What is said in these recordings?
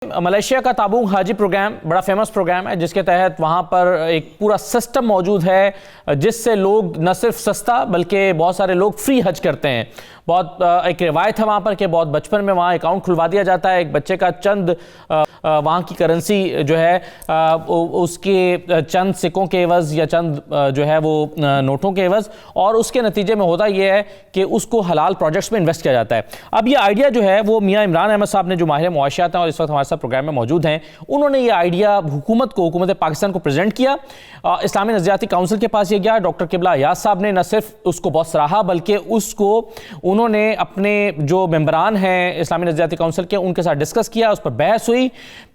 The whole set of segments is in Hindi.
मलेशिया का ताबूक हाजी प्रोग्राम बड़ा फेमस प्रोग्राम है, जिसके तहत वहाँ पर एक पूरा सिस्टम मौजूद है जिससे लोग न सिर्फ सस्ता बल्कि बहुत सारे लोग फ्री हज करते हैं। बहुत एक रिवायत है वहाँ पर कि बहुत बचपन में वहाँ अकाउंट खुलवा दिया जाता है। एक बच्चे का चंद वहाँ की करेंसी जो है उसके चंद सिक्कों के एवज़ या चंद जो है वो नोटों के एवज़, और उसके नतीजे में होता ये है कि उसको हलाल प्रोजेक्ट्स में इन्वेस्ट किया जाता है। अब ये आइडिया जो है वो मियाँ इमरान अहमद साहब ने, जो माहिर मुआशियात हैं और इस वक्त हमारे साथ प्रोग्राम में मौजूद हैं, उन्होंने ये आइडिया हुकूमत पाकिस्तान को प्रेजेंट किया। इस्लामी नज़रियाती काउंसिल के पास ये गया। डॉक्टर किबला अयाज साहब ने न सिर्फ उसको बहुत सराहा बल्कि उसको उन्होंने अपने जो मेंबरान हैं इस्लामी नज़रियाती काउंसिल के, उनके साथ डिस्कस किया, उस पर बहस हुई।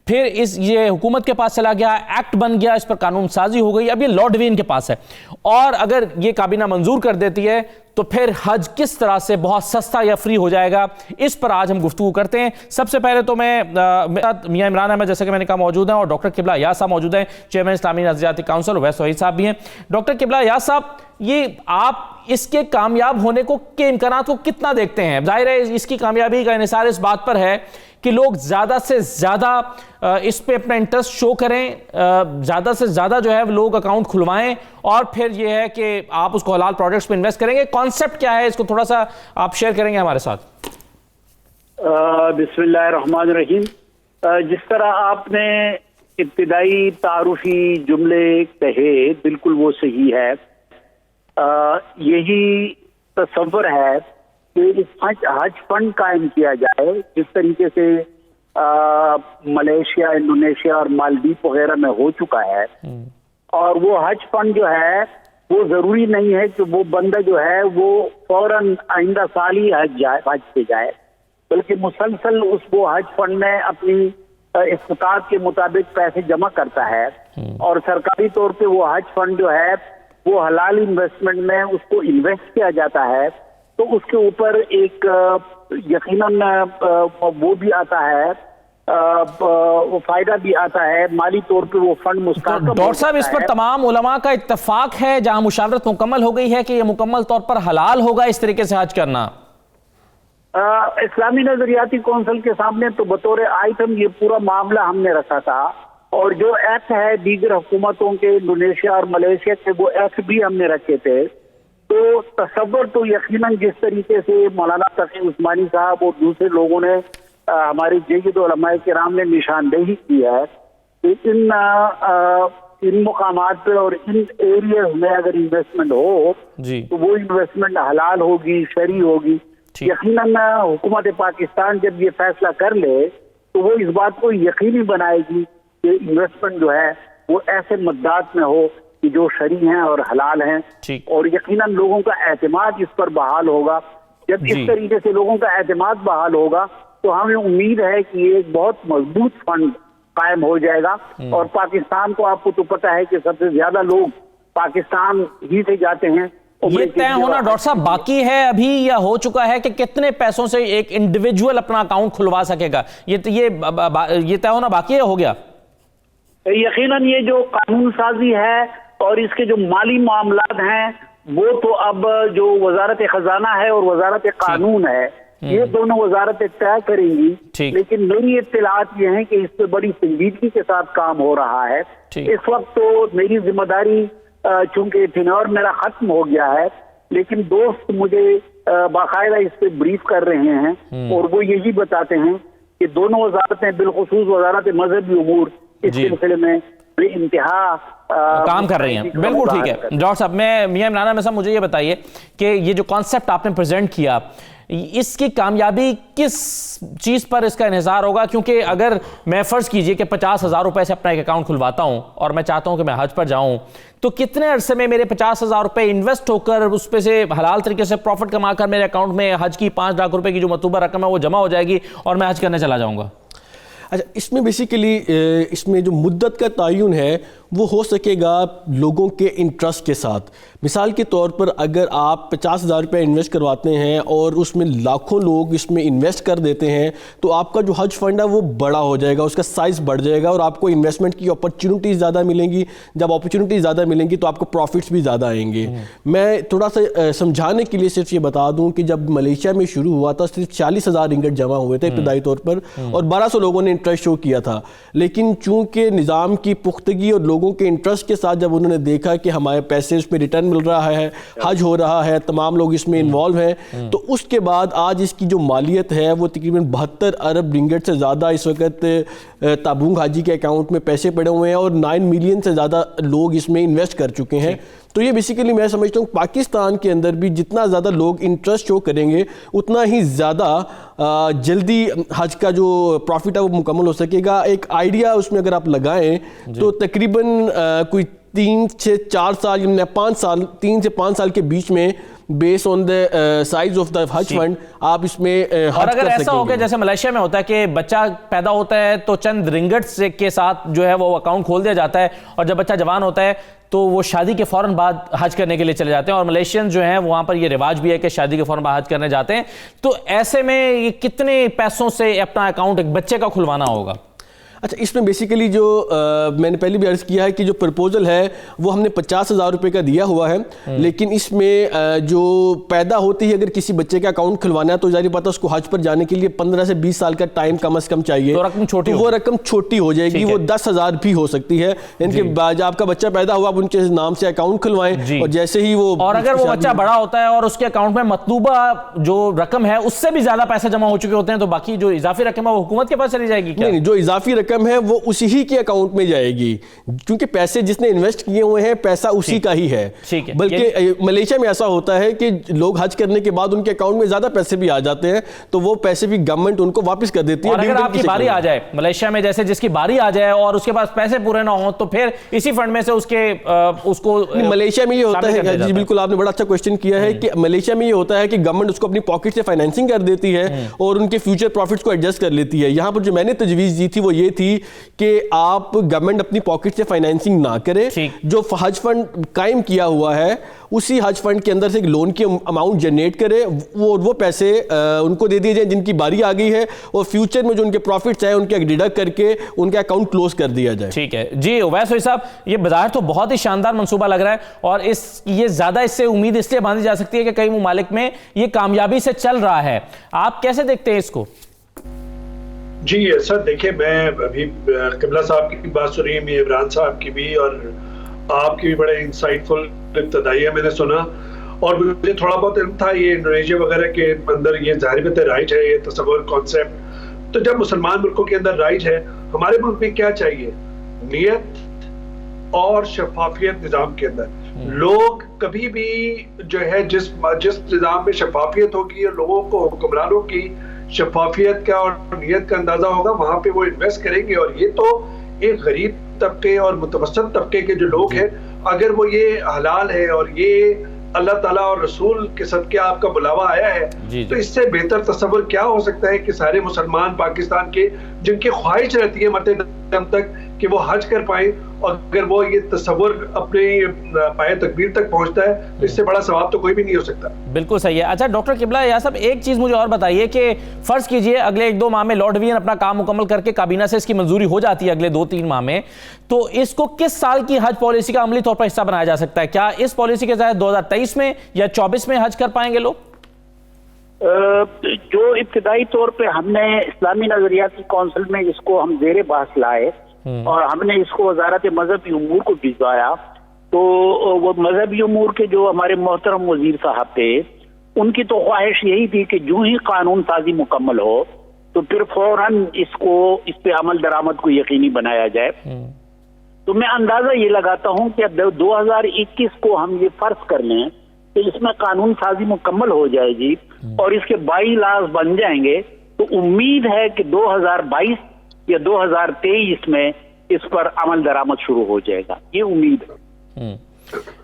फिर ये हुकूमत के पास चला गया, एक्ट बन गया, इस पर कानून साजी हो गई। अब ये लॉ डिवीन के पास है, और अगर ये काबीना मंजूर कर देती है तो फिर हज किस तरह से बहुत सस्ता या फ्री हो जाएगा, इस पर आज हम गुफ्तगू करते हैं। सबसे पहले तो मैं मियाँ इमरान अहमद, जैसे कि मैंने कहा, मौजूद हैं, और डॉक्टर किबला अयाज साहब मौजूद हैं, चेयरमैन इस्लामी नज़रियाती काउंसिल। वैस वहीद साहब भी हैं। डॉक्टर किबला अयाज साहब, ये आप इसके कामयाब होने को के इम्कानात को कितना देखते हैं? जाहिर है इसकी कामयाबी का इन्हिसार इस बात पर है कि लोग ज़्यादा से ज़्यादा इस पे अपना इंटरेस्ट शो करें, ज़्यादा से ज़्यादा जो है लोग अकाउंट खुलवाएं, और फिर ये है कि आप उसको हलाल प्रोजेक्ट्स में इन्वेस्ट करेंगे। कॉन्सेप्ट क्या है, इसको थोड़ा सा आप शेयर करेंगे हमारे साथ? बिस्मिल्लाहिर्रहमानिर्रहीम। जिस तरह आपने इब्तिदाई तारुफी जुमले कहे, बिल्कुल वो सही है। यही तस्वर है कि इस हज फंड कायम किया जाए, जिस तरीके से मलेशिया, इंडोनेशिया और मालदीव वगैरह में हो चुका है। और वो हज फंड जो है वो जरूरी नहीं है कि वो बंदा जो है वो फौरन आइंदा साल ही हज पे जाए, बल्कि मुसलसल वो हज फंड में अपनी इस्तात के मुताबिक पैसे जमा करता है, और सरकारी तौर पे वो हज फंड जो है वो हलाल इन्वेस्टमेंट में उसको इन्वेस्ट किया जाता है। तो उसके ऊपर एक यकीनन वो भी आता है, वो फायदा भी आता है, माली तौर पे वो फंड मुस्तहकम। डॉक्टर साहब, इस पर तमाम उलमा का इत्तफाक है, जहां मुशावरत मुकम्मल हो गई है कि ये मुकम्मल तौर पर हलाल होगा इस तरीके से हज करना। इस्लामी नजरियाती कौंसिल के सामने तो बतौर आइटम ये पूरा मामला हमने रखा था, और जो एक्ट है दीगर हुकूमतों के, इंडोनेशिया और मलेशिया के, वो एक्ट भी हमने रखे थे। तो तसव्वुर तो यकीनन जिस तरीके से मौलाना तकी उस्मानी साहब और दूसरे लोगों ने, हमारे जय्यद उलमाए किराम ने निशानदेही की है कि इन मुकामात पे और इन एरियाज में अगर इन्वेस्टमेंट हो तो वो इन्वेस्टमेंट हलाल होगी, शरी होगी। यकीनन हुकूमत पाकिस्तान जब ये फैसला कर ले तो वो इस बात को यकीनी बनाएगी कि इन्वेस्टमेंट जो है वो ऐसे मद्दात में हो कि जो शरी हैं और हलाल हैं, और यकीनन लोगों का एतमाद इस पर बहाल होगा। जब इस तरीके से लोगों का एतमाद बहाल होगा तो हमें उम्मीद है कि ये एक बहुत मजबूत फंड कायम हो जाएगा। और पाकिस्तान को, आपको तो पता है कि सबसे ज्यादा लोग पाकिस्तान ही से जाते हैं। ये तय होना डॉक्टर साहब बाकी है अभी, या हो चुका है कि कितने पैसों से एक इंडिविजुअल अपना अकाउंट खुलवा सकेगा? ये तय होना बाकी है, हो गया? यकीनन ये जो कानून साजी है और इसके जो माली मामलात हैं वो तो अब जो वजारत खजाना है और वजारत कानून है, ये दोनों वजारतें तय करेंगी। लेकिन मेरी इत्तलात ये है कि इस पे बड़ी संजीदगी के साथ काम हो रहा है। इस वक्त तो मेरी जिम्मेदारी, चूंकि टेन्योर मेरा खत्म हो गया है, लेकिन दोस्त मुझे बाकायदा इस पे ब्रीफ कर रहे हैं, और वो यही बताते हैं कि दोनों वजारतें, बिलखुसूस वजारत मजहबी उमूर, इस सिलसिले में इंतहा काम कर रही हैं। बिल्कुल ठीक है डॉक्टर साहब। मैं मियाँ इमरान अहमद साहब, मुझे ये बताइए कि ये जो कॉन्सेप्ट आपने प्रेजेंट किया, इसकी कामयाबी किस चीज़ पर इसका इन्हिसार होगा? क्योंकि अगर मैं फ़र्ज़ कीजिए कि 50,000 रुपये से अपना एक अकाउंट खुलवाता हूं और मैं चाहता हूं कि मैं हज पर जाऊं, तो कितने अरसे में मेरे 50,000 रुपये इन्वेस्ट होकर उस पे से हलाल तरीके से प्रॉफिट कमाकर मेरे अकाउंट में हज की 5 लाख रुपए की जो मतलूबा रकम है वो जमा हो जाएगी और मैं हज करने चला जाऊँगा? अच्छा, इसमें बेसिकली इसमें जो मुद्दत का तयन है वो हो सकेगा लोगों के इंटरेस्ट के साथ। मिसाल के तौर पर अगर आप 50,000 रुपये इन्वेस्ट करवाते हैं और उसमें लाखों लोग इसमें इन्वेस्ट कर देते हैं तो आपका जो हज फंड है वो बड़ा हो जाएगा, उसका साइज़ बढ़ जाएगा और आपको इन्वेस्टमेंट की अपॉर्चुनिटीज़ ज़्यादा मिलेंगी। जब अपॉर्चुनिटीज़ ज़्यादा मिलेंगी तो आपको प्रॉफिट्स भी ज़्यादा आएंगे। मैं थोड़ा सा समझाने के लिए सिर्फ ये बता दूं कि जब मलेशिया में शुरू हुआ था सिर्फ 40,000 रिंगट जमा हुए थे इब्तदाई तौर पर और 1200 लोगों ने इंटरेस्ट शो किया था। लेकिन चूंकि निज़ाम की पुख्तगी और लोगों के इंटरेस्ट के साथ जब उन्होंने देखा कि हमारे पैसे उसमें रिटर्न मिल रहा है, हज हो रहा है, तमाम लोग इसमें इन्वॉल्व हैं, तो उसके बाद आज इसकी जो मालियत है वो तकरीबन 72 अरब रिंगट से ज़्यादा इस वक्त ताबूंग हाजी के अकाउंट में पैसे पड़े हुए हैं और 9 मिलियन से ज़्यादा लोग इसमें इन्वेस्ट कर चुके हैं। तो ये बेसिकली मैं समझता हूँ पाकिस्तान के अंदर भी जितना ज़्यादा लोग इंटरेस्ट शो करेंगे उतना ही ज़्यादा जल्दी हज का जो प्रॉफिट है वो मुकम्मल हो सकेगा। एक आइडिया उसमें अगर आप लगाएं तो तकरीबन कोई 3 से 4 साल या 5 साल 3 से 5 साल के बीच में based on the size of the हज फंड आप इसमें और अगर ऐसा हो गया जैसे मलेशिया में होता है कि बच्चा पैदा होता है तो चंद रिंगट्स के साथ जो है वो अकाउंट खोल दिया जाता है और जब बच्चा जवान होता है तो वो शादी के फौरन बाद हज करने के लिए चले जाते हैं और मलेशियन जो हैं वहां पर ये रिवाज भी है कि शादी के फौरन बाद हज करने जाते हैं। तो ऐसे में ये कितने पैसों से अपना अकाउंट एक बच्चे का खुलवाना होगा? अच्छा, इसमें बेसिकली जो मैंने पहले भी अर्ज़ किया है कि जो प्रपोजल है वो हमने 50,000 रुपये का दिया हुआ है, लेकिन इसमें जो पैदा होती है अगर किसी बच्चे का अकाउंट खुलवाना है तो जारी बात है उसको हज पर जाने के लिए 15 से 20 साल का टाइम कम से कम चाहिए। तो रकम छोटी वो रकम छोटी हो जाएगी, वो 10,000 भी हो सकती है। इनके बाद आपका बच्चा पैदा हुआ आप उनके नाम से अकाउंट खुलवाएं और जैसे ही वो और अगर वो बच्चा बड़ा होता है और उसके अकाउंट में मतलूबा जो रकम है उससे भी ज्यादा पैसे जमा हो चुके होते हैं तो बाकी जो इजाफी रकम है वो हुकूमत के पास चली जाएगी क्या? नहीं, जो इजाफी रकम है वो उसी ही के अकाउंट में जाएगी क्योंकि पैसे जिसने इन्वेस्ट किए हुए हैं पैसा उसी का ही है। बल्कि मलेशिया में ऐसा होता है कि लोग हज करने के बाद उनके अकाउंट में ज्यादा पैसे भी आ जाते हैं तो वो पैसे भी गवर्नमेंट उनको वापस कर देती है। और अगर आपकी बारी आ जाए मलेशिया में, जैसे जिसकी बारी आ जाए और उसके पास पैसे पूरे ना हो तो फिर इसी फंड में से उसको मलेशिया में ये होता है। जी बिल्कुल, आपने बड़ा अच्छा क्वेश्चन किया है कि मलेशिया में ये होता है कि गवर्नमेंट उसको अपनी पॉकेट से फाइनेंसिंग कर देती है और उनके फ्यूचर प्रॉफिट्स को एडजस्ट कर लेती है। यहाँ पर जो मैंने तजवीज़ दी थी वो ये थी कि आप गवर्नमेंट अपनी पॉकेट से फाइनेंसिंग ना करे, जो हज फंड कायम किया हुआ है उसी हज फंड के अंदर से एक लोन की अमाउंट जनरेट करे, वो पैसे उनको दे दिए जाए जिनकी बारी आ गई है और फ्यूचर में जो उनके प्रॉफिट्स हैं उनके डिडक्ट करके उनके अकाउंट क्लोज कर दिया जाए। ठीक है जी उवैस भाई साहब, ये बाजार तो बहुत ही शानदार मंसूबा लग रहा है और ये ज्यादा इससे उम्मीद इसलिए बांधी जा सकती है कि कई ममालिक में ये कामयाबी से चल रहा है। आप कैसे देखते हैं इसको? जी सर, देखिए मैं अभी किबला साहब की बात सुनी, मैं इमरान साहब की भी और आपकी भी बड़े इंसाइटफुल इब्तदाइया मैंने सुना और मुझे थोड़ा बहुत इल्म था ये इंडोनेशिया वगैरह के अंदर ये ज़ाहिर बात है राइज है ये तस्वर कॉन्सेप्ट। तो जब मुसलमान मुल्कों के अंदर राइज है, हमारे मुल्क में क्या चाहिए? नियत और शफाफियत निज़ाम के अंदर। लोग कभी भी जो है जिस निज़ाम में शफाफियत होगी और लोगों को हुक्मरानों की शफाफियत का और नियत का अंदाजा होगा वहां पे वो इन्वेस्ट करेंगे। और ये तो एक गरीब तबके और मुतवस्सित तबके के जो लोग हैं, अगर वो ये हलाल है और ये अल्लाह ताला और रसूल के सदके आपका बुलावा आया है तो इससे बेहतर तस्वर क्या हो सकता है कि सारे मुसलमान पाकिस्तान के जिनकी ख्वाहिश रहती है मरते दम तक कि वो हज कर पाए और अगर वो ये तस्वर अपने पाए तकबीर तक पहुंचता है तो इससे बड़ा सवाब तो कोई भी नहीं हो सकता। बिल्कुल सही है। अच्छा डॉक्टर किबला या साहब, एक चीज मुझे और बताइए कि फर्ज कीजिए अगले 1-2 माह में लॉर्ड डिवीजन अपना काम मुकम्मल करके काबीना से इसकी मंजूरी हो जाती है अगले 2-3 माह में, तो इसको किस साल की हज पॉलिसी का अमली तौर पर हिस्सा बनाया जा सकता है? क्या इस पॉलिसी के तहत 2023 में या 24 में हज कर पाएंगे लोग? जो इब्तिदाई तौर पे हमने इस्लामी नजरियाती कौंसिल में इसको हम ज़ेरे बहस लाए और हमने इसको वजारत मजहबी उमूर को भिजवाया, तो वो मजहबी उमूर के जो हमारे मोहतरम वजीर साहब थे उनकी तो ख्वाहिश यही थी कि जो ही कानून साजी मुकम्मल हो तो फिर फौरन इस पे अमल दरामद को यकीनी बनाया जाए। तो मैं अंदाजा ये लगाता हूँ कि अब 2021 को हम ये फर्ज कर लें तो इसमें कानून साजी मुकम्मल हो जाएगी और इसके 22 लॉज बन जाएंगे, तो उम्मीद है कि 2022 या 2023 में इस पर अमल दरामद शुरू हो जाएगा, ये उम्मीद है।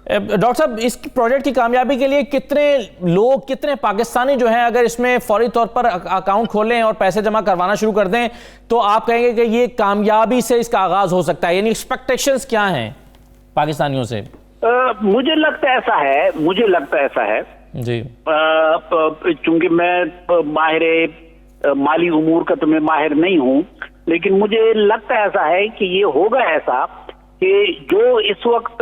डॉक्टर साहब, इस प्रोजेक्ट की कामयाबी के लिए कितने लोग, कितने पाकिस्तानी जो हैं अगर इसमें फौरी तौर पर अकाउंट खोलें और पैसे जमा करवाना शुरू कर दें तो आप कहेंगे कि ये कामयाबी से इसका आगाज हो सकता है, यानी एक्सपेक्टेशंस क्या हैं? पाकिस्तानियों से? मुझे लगता ऐसा है जी। चूंकि मैं माहिर माली उमूर का तो मैं माहिर नहीं हूं, लेकिन मुझे लगता ऐसा है कि ये होगा ऐसा कि जो इस वक्त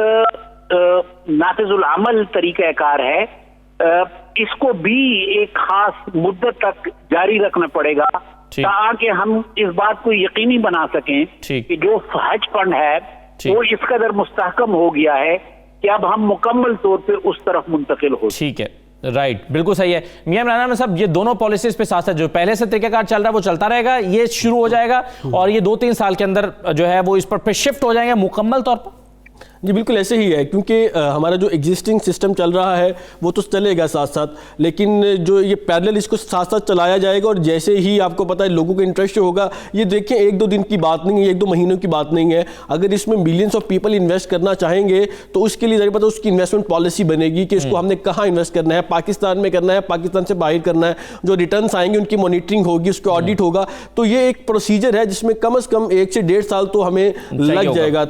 नाफिजुल अमल तरीक़ाकार है, इसको भी एक खास मुद्दत तक जारी रखना पड़ेगा ताकि हम इस बात को यकीनी बना सकें कि जो हज फंड है वो इस कदर मुस्तहकम हो गया है कि अब हम मुकम्मल तौर पे उस तरफ मुंतकिल हो। ठीक है, राइट, बिल्कुल सही है। मियां इमरान खान साहब, ये दोनों पॉलिसीज पे साथ साथ जो पहले से तरीकाकार चल रहा है वो चलता रहेगा, ये शुरू हो जाएगा और ये 2-3 साल के अंदर जो है वो इस पर शिफ्ट हो जाएंगे मुकम्मल तौर पर? जी बिल्कुल ऐसे ही है, क्योंकि हमारा जो एग्जिस्टिंग सिस्टम चल रहा है वो तो चलेगा साथ साथ, लेकिन जो ये पैरेलल इसको साथ साथ चलाया जाएगा। और जैसे ही आपको पता है लोगों का इंटरेस्ट होगा, ये देखें 1-2 दिन की बात नहीं है, 1-2 महीनों की बात नहीं है। अगर इसमें मिलियंस ऑफ पीपल इन्वेस्ट करना चाहेंगे तो उसके लिए ज़रूर पता उसकी इन्वेस्टमेंट पॉलिसी बनेगी कि इसको हमने कहाँ इन्वेस्ट करना है, पाकिस्तान में करना है, पाकिस्तान से बाहर करना है। जो रिटर्न्स आएंगे उनकी मॉनिटरिंग होगी, उसका ऑडिट होगा। तो ये एक प्रोसीजर है जिसमें कम से कम 1 से 1.5 साल तो हमें लग जाएगा।